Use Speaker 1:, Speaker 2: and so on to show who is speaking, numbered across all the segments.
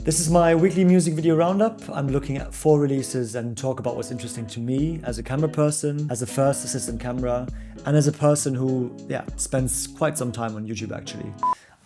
Speaker 1: This is my weekly music video roundup. I'm looking at 4 releases and talk about what's interesting to me as a camera person, as a first assistant camera, and as a person who, spends quite some time on YouTube actually.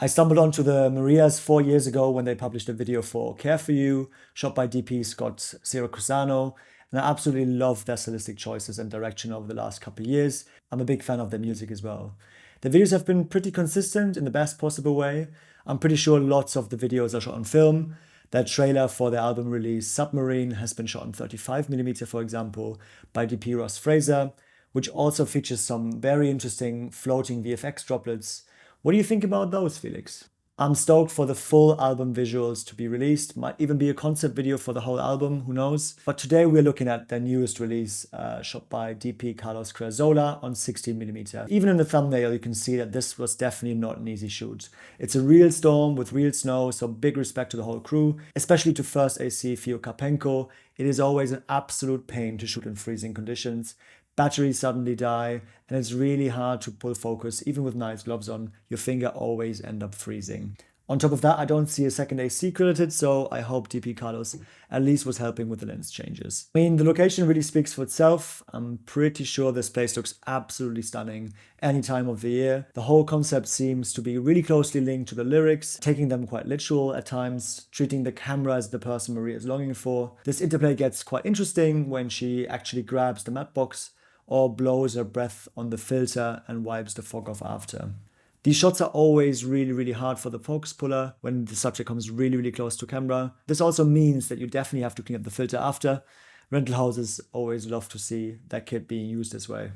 Speaker 1: I stumbled onto the Marías 4 years ago when they published a video for Care For You, shot by DP Scott Sirocusano, and I absolutely love their stylistic choices and direction over the last couple of years. I'm a big fan of their music as well. The videos have been pretty consistent in the best possible way. I'm pretty sure lots of the videos are shot on film. Their trailer for their album release Submarine has been shot on 35mm, for example, by DP Ross Fraser, which also features some very interesting floating VFX droplets. What do you think about those, Felix? I'm stoked for the full album visuals to be released. Might even be a concept video for the whole album, who knows? But today we're looking at their newest release, shot by DP Carlos Crazola on 16mm. Even in the thumbnail you can see that this was definitely not an easy shoot. It's a real storm with real snow, so big respect to the whole crew, especially to first AC Fio Karpenko. It is always an absolute pain to shoot in freezing conditions. Batteries suddenly die, and it's really hard to pull focus. Even with nice gloves on, your finger always ends up freezing. On top of that, I don't see a second AC credited, so I hope DP Carlos at least was helping with the lens changes. I mean, the location really speaks for itself. I'm pretty sure this place looks absolutely stunning any time of the year. The whole concept seems to be really closely linked to the lyrics, taking them quite literal at times, treating the camera as the person Maria is longing for. This interplay gets quite interesting when she actually grabs the matte box or blows her breath on the filter and wipes the fog off after. These shots are always really hard for the focus puller when the subject comes really close to camera. This also means that you definitely have to clean up the filter after. Rental houses always love to see that kit being used this way.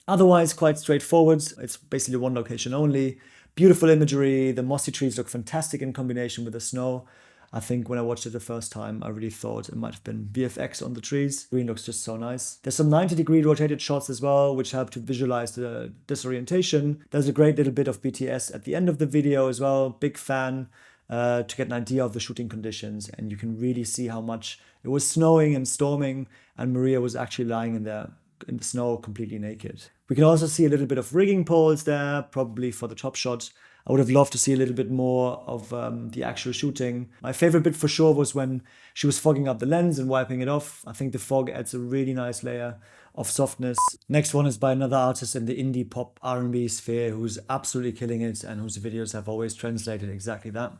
Speaker 1: Otherwise, quite straightforward. It's basically one location only. Beautiful imagery. The mossy trees look fantastic in combination with the snow. I think when I watched it the first time, I really thought it might have been VFX on the trees. Green looks just so nice. There's some 90-degree rotated shots as well, which help to visualize the disorientation. There's a great little bit of BTS at the end of the video as well. Big fan to get an idea of the shooting conditions. And you can really see how much it was snowing and storming, and Maria was actually lying in the snow completely naked. We can also see a little bit of rigging poles there, probably for the top shot. I would have loved to see a little bit more of the actual shooting. My favorite bit for sure was when she was fogging up the lens and wiping it off. I think the fog adds a really nice layer of softness. Next one is by another artist in the indie pop R&B sphere who's absolutely killing it and whose videos have always translated exactly that.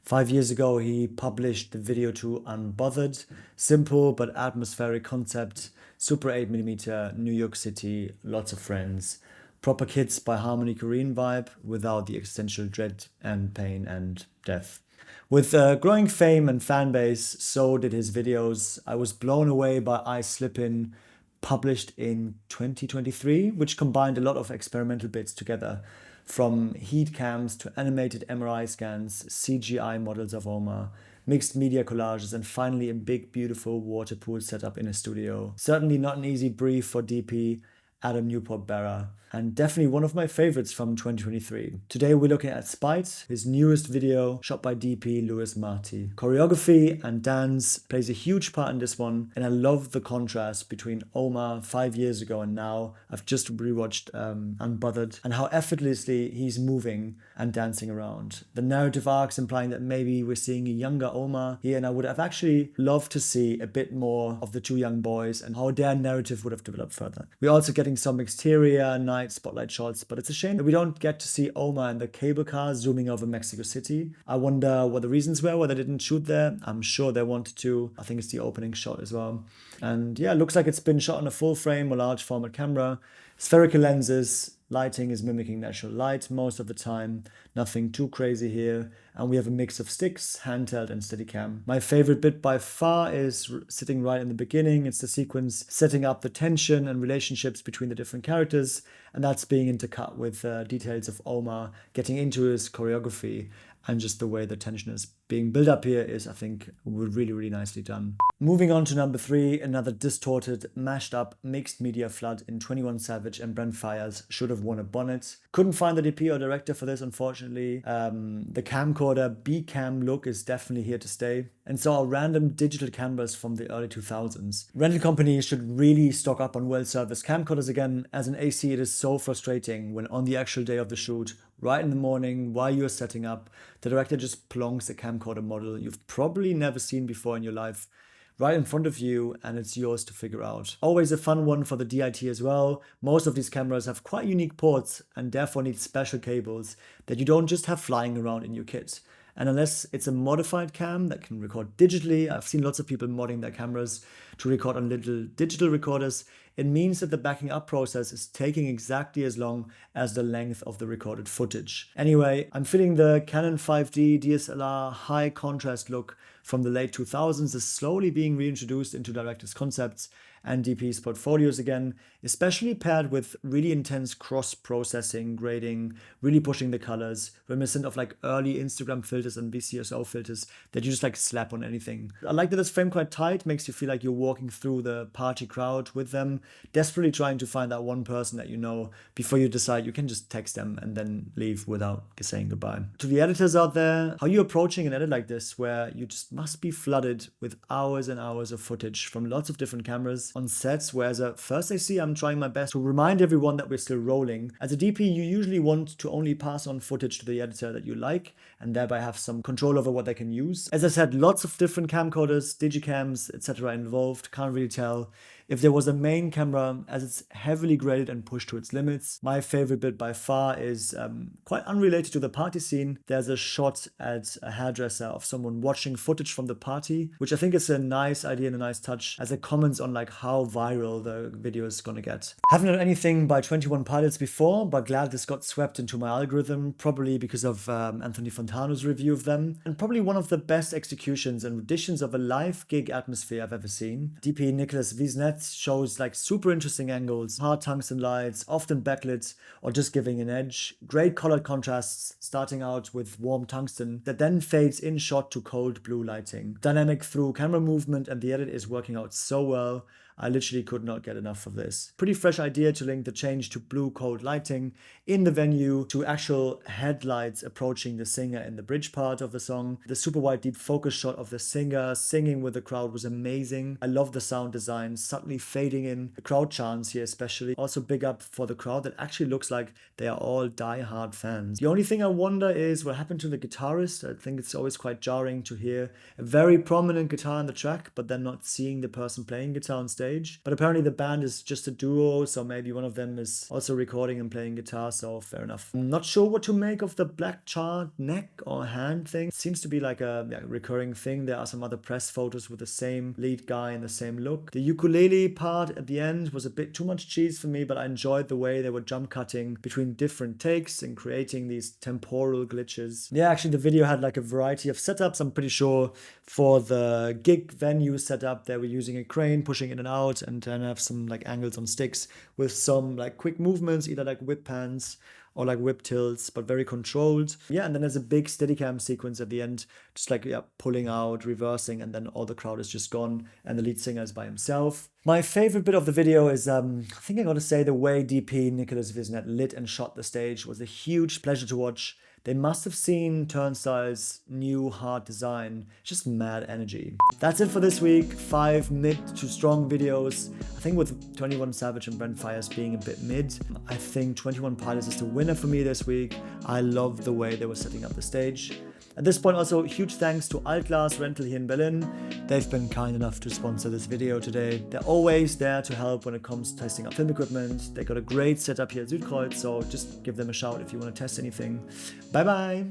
Speaker 1: 5 years ago, he published the video to Unbothered. Simple but atmospheric concept, super 8mm, New York City, lots of friends. Proper Kids by Harmony Korine vibe without the existential dread and pain and death. With growing fame and fan base, so did his videos. I was blown away by I Slippin', published in 2023, which combined a lot of experimental bits together, from heat cams to animated MRI scans, CGI models of Omar, mixed media collages, and finally a big beautiful water pool setup in a studio. Certainly not an easy brief for DP Adam Newport-Berra, and definitely one of my favorites from 2023. Today we're looking at Spite, his newest video shot by DP Louis Marty. Choreography and dance plays a huge part in this one, and I love the contrast between Omar 5 years ago and now. I've just rewatched Unbothered, and how effortlessly he's moving and dancing around. The narrative arcs implying that maybe we're seeing a younger Omar here, and I would have actually loved to see a bit more of the two young boys and how their narrative would have developed further. We're also getting some exterior night spotlight shots, but it's a shame that we don't get to see Omar in the cable car zooming over Mexico City. I wonder what the reasons were, why they didn't shoot there. I'm sure they wanted to. I think it's the opening shot as well. And yeah, it looks like it's been shot on a full frame or large format camera. Spherical lenses. Lighting is mimicking natural light most of the time, nothing too crazy here, and we have a mix of sticks, handheld and Steadicam. My favorite bit by far is sitting right in the beginning. It's the sequence setting up the tension and relationships between the different characters, and that's being intercut with details of Omar getting into his choreography, and just the way the tension is being built up here is, I think, really nicely done. Moving on to number 3, another distorted, mashed up, mixed media flood in 21 Savage and Brent Faiyaz Should Have Worn a Bonnet. Couldn't find the DP or director for this, unfortunately. The camcorder B-cam look is definitely here to stay, and saw random digital cameras from the early 2000s. Rental companies should really stock up on well-serviced camcorders again. As an AC, it is so frustrating when on the actual day of the shoot, right in the morning while you're setting up. The director just plonks a camcorder model you've probably never seen before in your life right in front of you, and it's yours to figure out. Always a fun one for the DIT as well. Most of these cameras have quite unique ports and therefore need special cables that you don't just have flying around in your kit. And unless it's a modified cam that can record digitally, I've seen lots of people modding their cameras to record on little digital recorders, it means that the backing up process is taking exactly as long as the length of the recorded footage. Anyway, I'm feeling the Canon 5D DSLR high contrast look from the late 2000s is slowly being reintroduced into directors' concepts and DP's portfolios again, especially paired with really intense cross-processing, grading, really pushing the colors, reminiscent of like early Instagram filters and VCSO filters that you just like slap on anything. I like that it's framed quite tight, makes you feel like you're walking through the party crowd with them, desperately trying to find that one person that you know before you decide you can just text them and then leave without saying goodbye. To the editors out there, how are you approaching an edit like this where you just must be flooded with hours and hours of footage from lots of different cameras on sets, where as a first AC I'm trying my best to remind everyone that we're still rolling. As a DP, you usually want to only pass on footage to the editor that you like and thereby have some control over what they can use. As I said, lots of different camcorders, digicams, etc. involved, can't really tell if there was a main camera as it's heavily graded and pushed to its limits. My favorite bit by far is quite unrelated to the party scene. There's a shot at a hairdresser of someone watching footage from the party, which I think is a nice idea and a nice touch as it comments on like how viral the video is gonna get. Haven't done anything by 21 Pilots before, but glad this got swept into my algorithm, probably because of Anthony Fontano's review of them, and probably one of the best executions and renditions of a live gig atmosphere I've ever seen. DP Nicholas Wiesnet shows like super interesting angles, hard tungsten lights, often backlit or just giving an edge, great colored contrasts starting out with warm tungsten that then fades in shot to cold blue lighting. Dynamic through camera movement, and the edit is working out so well. I literally could not get enough of this. Pretty fresh idea to link the change to blue cold lighting in the venue to actual headlights approaching the singer in the bridge part of the song. The super wide deep focus shot of the singer singing with the crowd was amazing. I love the sound design, subtly fading in. The crowd chants here especially. Also big up for the crowd that actually looks like they are all die-hard fans. The only thing I wonder is what happened to the guitarist. I think it's always quite jarring to hear a very prominent guitar on the track, but then not seeing the person playing guitar on stage. But apparently the band is just a duo, so maybe one of them is also recording and playing guitar, so fair enough. I'm not sure what to make of the black charred neck or hand thing. It seems to be like a recurring thing. There are some other press photos with the same lead guy in the same look. The ukulele part at the end was a bit too much cheese for me, but I enjoyed the way they were jump cutting between different takes and creating these temporal glitches. Yeah, actually the video had like a variety of setups. I'm pretty sure for the gig venue setup they were using a crane pushing in and out, and then have some like angles on sticks with some like quick movements, either like whip pans or like whip tilts, but very controlled. Yeah, and then there's a big Steadicam sequence at the end, just like pulling out, reversing, and then all the crowd is just gone and the lead singer is by himself. My favorite bit of the video is, I think I gotta say, the way DP Nicholas Wiesnet lit and shot the stage was a huge pleasure to watch. They must have seen Turnstile's new hard design. Just mad energy. That's it for this week. 5 mid to strong videos. I think with 21 Savage and Brent Faiyaz being a bit mid, I think 21 Pilots is the winner for me this week. I love the way they were setting up the stage. At this point also, huge thanks to Altglas Rental here in Berlin. They've been kind enough to sponsor this video today. They're always there to help when it comes to testing out film equipment. They got a great setup here at Südkreuz, so just give them a shout if you want to test anything. Bye bye!